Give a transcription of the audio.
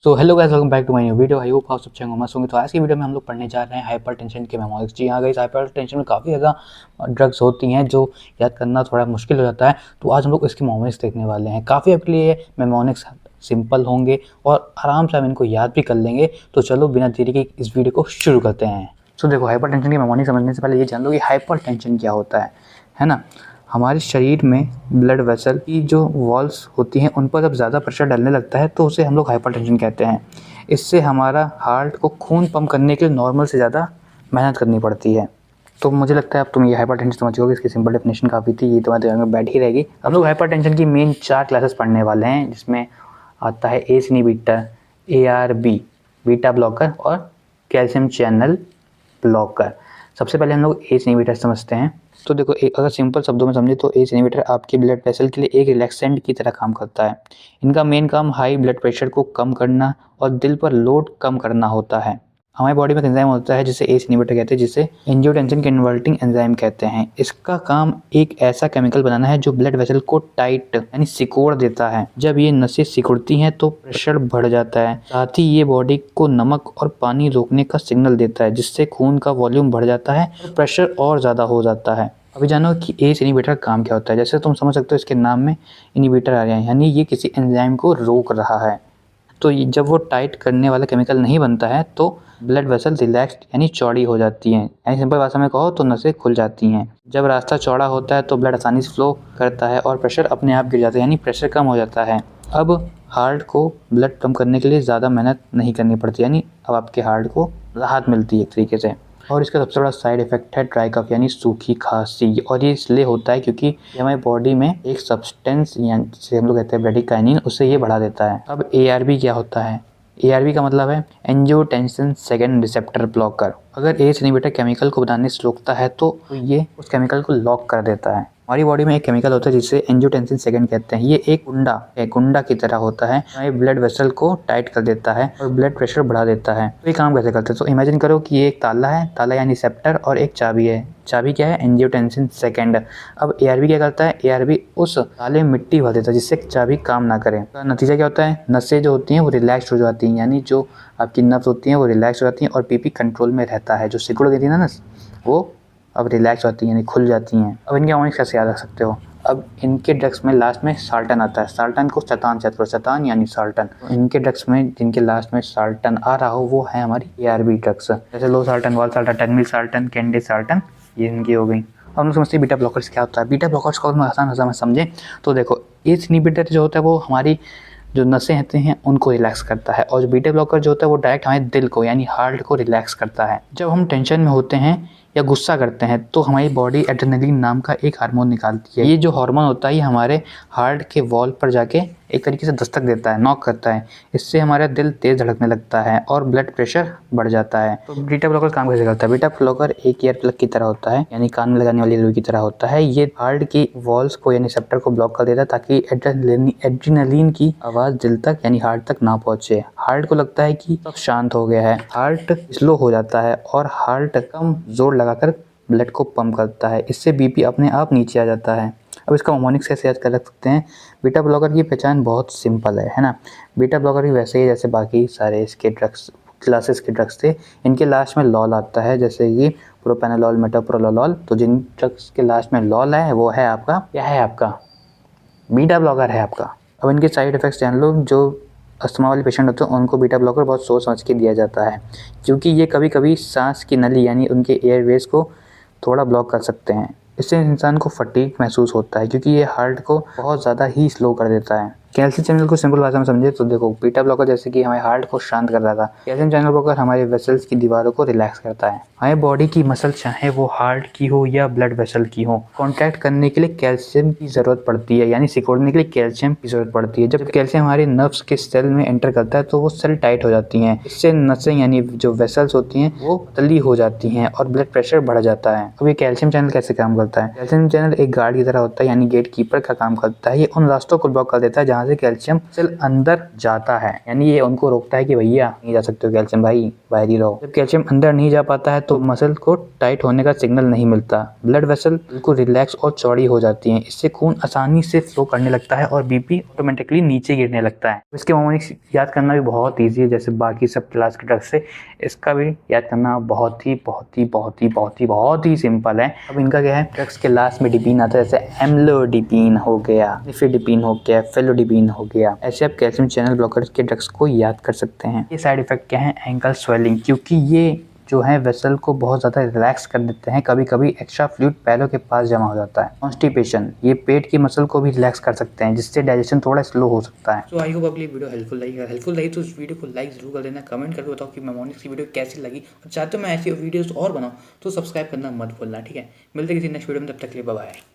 So hello guys, welcome back to my new video. I hope आप सब अच्छे होंगे। तो आज की वीडियो में हम लोग पढ़ने जा रहे हैं हाइपरटेंशन के मेमोनिक्स। जी हाँ गाइस, हाइपरटेंशन में काफ़ी ज़्यादा ड्रग्स होती हैं जो याद करना थोड़ा मुश्किल हो जाता है। तो आज हम लोग इसके मेमोनिक्स देखने वाले हैं। काफ़ी आपके लिए मेमोनिक्स सिंपल होंगे और आराम से हम इनको याद भी कर लेंगे। तो चलो बिना देरी के इस वीडियो को शुरू करते हैं। सो देखो, हाइपरटेंशन की मेमोनिक्स समझने से पहले ये जान लो कि हाइपरटेंशन क्या होता है ना। हमारे शरीर में ब्लड वेसल की जो वॉल्स होती हैं उन पर जब ज़्यादा प्रेशर डालने लगता है तो उसे हम लोग हाइपरटेंशन कहते हैं। इससे हमारा हार्ट को खून पंप करने के लिए नॉर्मल से ज़्यादा मेहनत करनी पड़ती है। तो मुझे लगता है अब तुम ये हाइपरटेंशन समझ गए, इसकी सिंपल डेफिनेशन काफ़ी थी, ये तुम्हारे दिमाग में बैठ ही रहेगी। हम लोग हाइपरटेंशन की मेन 4 क्लासेस पढ़ने वाले हैं, जिसमें आता है ACE inhibitor, ARB, beta blocker और कैल्शियम चैनल ब्लॉकर। सबसे पहले हम लोग एस इनहिबिटर समझते हैं। तो देखो, अगर सिंपल शब्दों में समझे तो एस इनहिबिटर आपके ब्लड वेसल के लिए एक रिलैक्सेंट की तरह काम करता है। इनका मेन काम हाई ब्लड प्रेशर को कम करना और दिल पर लोड कम करना होता है। हमारी बॉडी में एक एंजाइम होता है जिसे एस इनहिबिटर कहते हैं, जिसे एंजियोटेंसिन कन्वर्टिंग एंजाइम कहते हैं। इसका काम एक ऐसा केमिकल बनाना है जो ब्लड वेसल को टाइट यानी सिकोड़ देता है। जब ये नसें सिकुड़ती हैं तो प्रेशर बढ़ जाता है। साथ ही ये बॉडी को नमक और पानी रोकने का सिग्नल देता है, जिससे खून का वॉल्यूम बढ़ जाता है और प्रेशर और ज़्यादा हो जाता है। अभी जानो कि एस इनहिबिटर का काम क्या होता है। जैसे तुम समझ सकते हो इसके नाम में इनहिबिटर आ रहे हैं, यानी ये किसी एंजाइम को रोक रहा है। तो जब वो टाइट करने वाला केमिकल नहीं बनता है तो ब्लड वेसल रिलैक्स्ड यानी चौड़ी हो जाती हैं। यानी सिंपल भाषा में कहो तो नसें खुल जाती हैं। जब रास्ता चौड़ा होता है तो ब्लड आसानी से फ्लो करता है और प्रेशर अपने आप गिर जाता है, यानी प्रेशर कम हो जाता है। अब हार्ट को ब्लड पंप करने के लिए ज़्यादा मेहनत नहीं करनी पड़ती, यानी अब आपके हार्ट को राहत मिलती है एक तरीके से। और इसका सबसे बड़ा साइड इफेक्ट है ड्राई कफ यानी सूखी खांसी। और ये इसलिए होता है क्योंकि ये हमारी बॉडी में एक सब्सटेंस यानी जिसे हम लोग कहते हैं ब्रेडिकाइनिन, उससे ये बढ़ा देता है। अब ARB क्या होता है? ARB का मतलब है एंजियोटेंसिन सेकेंड रिसेप्टर ब्लॉकर। अगर एस इनहिबिटर केमिकल को बनाने से रोकता है तो ये उस केमिकल को लॉक कर देता है। हमारी बॉडी में एक केमिकल होता है जिसे एंजियोटेंसिन सेकेंड कहते हैं। ये एक गुंडा की तरह होता है, हमारे ब्लड वेसल को टाइट कर देता है और ब्लड प्रेशर बढ़ा देता है। तो ये काम कैसे करते हैं? तो इमेजिन करो कि ये एक ताला है, ताला यानी रिसेप्टर, और एक चाबी है। चाबी क्या है? Angiotensin second. अब ARB क्या करता है? ARB उस ताले में मिट्टी भर देता है जिससे चाबी काम ना करे। तो नतीजा क्या होता है? नसें जो होती हैं वो रिलैक्स हो जाती हैं, यानी जो आपकी नर्व्स होती हैं वो रिलैक्स हो जाती हैं और BP कंट्रोल में रहता है। जो सिकुड़ गई थी ना नस, वो अब रिलैक्स होती हैं यानी खुल जाती हैं। अब इनके मेमोनिक्स कैसे याद रख सकते हो? अब इनके ड्रग्स में लास्ट में साल्टन आता है। साल्टन को शैतान से याद करो, शैतान यानी साल्टन। इनके ड्रग्स में जिनके लास्ट में साल्टन आ रहा हो वो है हमारी ARB ड्रग्स, जैसे लो साल्टन, वाल साल्टन, टेनमिल साल्टन, कैंडे साल्टन, ये इनकी हो गई। हम लोग समझते हैं बीटा ब्लॉकर्स क्या होता है। बीटा ब्लॉकर्स को हम आसान भाषा में समझें तो देखो, एस इनहिबिटर जो होता है वो हमारी जो नसें होती हैं उनको रिलैक्स करता है, और जो बीटा ब्लॉकर जो होता है वो डायरेक्ट हमारे दिल को यानी हार्ट को रिलैक्स करता है। जब हम टेंशन में होते हैं या गुस्सा करते हैं तो हमारी बॉडी एड्रेनलिन नाम का एक हार्मोन निकालती है। ये जो हार्मोन होता है ये हमारे हार्ट के वॉल पर जाके एक तरीके से दस्तक देता है, नॉक करता है। इससे हमारा दिल तेज धड़कने लगता है और ब्लड प्रेशर बढ़ जाता है। तो बीटा ब्लॉकर काम कैसे करता है? बीटा ब्लॉकर एक ईयर प्लग की तरह होता है, यानी कान में लगाने वाली रुई की तरह होता है। ये हार्ट की वॉल्स को यानी रिसेप्टर को ब्लॉक कर देता है ताकि एड्रेनलिन की आवाज़ दिल तक यानी हार्ट तक ना पहुंचे। हार्ट को लगता है कि सब शांत हो गया है, हार्ट स्लो हो जाता है और हार्ट कम जोर लगाकर ब्लड को पंप करता है। इससे BP अपने आप नीचे आ जाता है। अब इसका मेमोनिक्स कैसे याद कर सकते हैं? बीटा ब्लॉकर की पहचान बहुत सिंपल है ना। बीटा ब्लॉकर भी वैसे ही जैसे बाकी सारे इसके ड्रग्स क्लासेस के ड्रग्स थे, इनके लास्ट में लॉल आता है, जैसे कि प्रोपेनोलॉल, मेटोप्रोलोल। तो जिन ड्रग्स के लास्ट में लॉल है वो है आपका क्या है? आपका बीटा ब्लॉकर है आपका। अब इनके साइड इफेक्ट्स जान लो। जो अस्थमा वाले पेशेंट होते हैं उनको बीटा ब्लॉकर बहुत सोच समझ के दिया जाता है, क्योंकि ये कभी कभी सांस की नली यानी उनके एयरवेज को थोड़ा ब्लॉक कर सकते हैं। इससे इंसान को फटीग महसूस होता है क्योंकि ये हार्ट को बहुत ज़्यादा ही स्लो कर देता है। कैल्शियम चैनल को सिंपल भाषा में समझे तो देखो, बीटा ब्लॉकर जैसे कि हमारे हार्ट को शांत कर रहा था, कैल्शियम चैनल ब्लॉकर हमारे वेसल्स की दीवारों को रिलैक्स करता है। हमारे बॉडी की मसल चाहे वो हार्ट की हो या ब्लड वेसल की हो, कॉन्ट्रैक्ट करने के लिए कैल्शियम की ज़रूरत पड़ती है, यानी सिकोड़ने के लिए कैल्शियम की ज़रूरत पड़ती है। जब कैल्शियम हमारे नर्व्स के सेल में एंटर करता है तो वो सेल टाइट हो जाती हैं। इससे नसें यानी जो वेसल्स होती हैं वो पतली हो जाती हैं और ब्लड प्रेशर बढ़ जाता है। अब ये कैल्शियम चैनल कैसे काम करता है? कैल्शियम चैनल एक गार्ड की तरह होता है, यानी गेट कीपर का काम करता है। ये उन रास्तों को ब्लॉक कर देता है जहाँ जहाँ से कैल्शियम सेल अंदर जाता है, यानी ये उनको रोकता है कि भैया नहीं जा सकते हो कैल्शियम भाई, बाहर ही रहो। जब कैल्शियम अंदर नहीं जा पाता है तो मसल को टाइट होने का सिग्नल नहीं मिलता, ब्लड वेसल बिल्कुल रिलैक्स और चौड़ी हो जाती हैं, इससे खून आसानी से फ्लो करने लगता है और बीपी ऑटोमेटिकली नीचे गिरने लगता है। इसके मोमेनिक्स याद करना भी बहुत ईजी है, जैसे बाकी सब क्लास के ड्रग्स से इसका भी याद करना बहुत ही सिंपल है। अब इनका क्या है, ड्रग्स के लास्ट में डिपीन आता है, जैसे एम्लोडिपीन हो गया, निफेडिपीन हो गया, फेलोडिपीन हो गया। ऐसे आप कैल्शियम चैनल ब्लॉकर्स के ड्रग्स को याद कर सकते हैं। ये साइड इफेक्ट क्या है, एंकल स्वेलिंग, क्योंकि ये जो है वेसल को बहुत ज़्यादा रिलैक्स कर देते हैं, कभी कभी एक्स्ट्रा फ्लूइड पैरों के पास जमा हो जाता है। कॉन्स्टिपेशन, ये पेट की मसल को भी रिलैक्स कर सकते हैं, जिससे डाइजेशन थोड़ा स्लो हो सकता है। तो आई होप आपकी वीडियो हेल्पफुल लगी तो इस वीडियो को लाइक जरूर कर देना, कमेंट करके बताओ कि मेमोनिक्स की वीडियो कैसी लगी, और चाहते हो मैं ऐसी वीडियोस और बनाऊँ तो सब्सक्राइब करना मत भूलना, ठीक है। मिलते किसी नेक्स्ट वीडियो में, तब तक के लिए बाय बाय।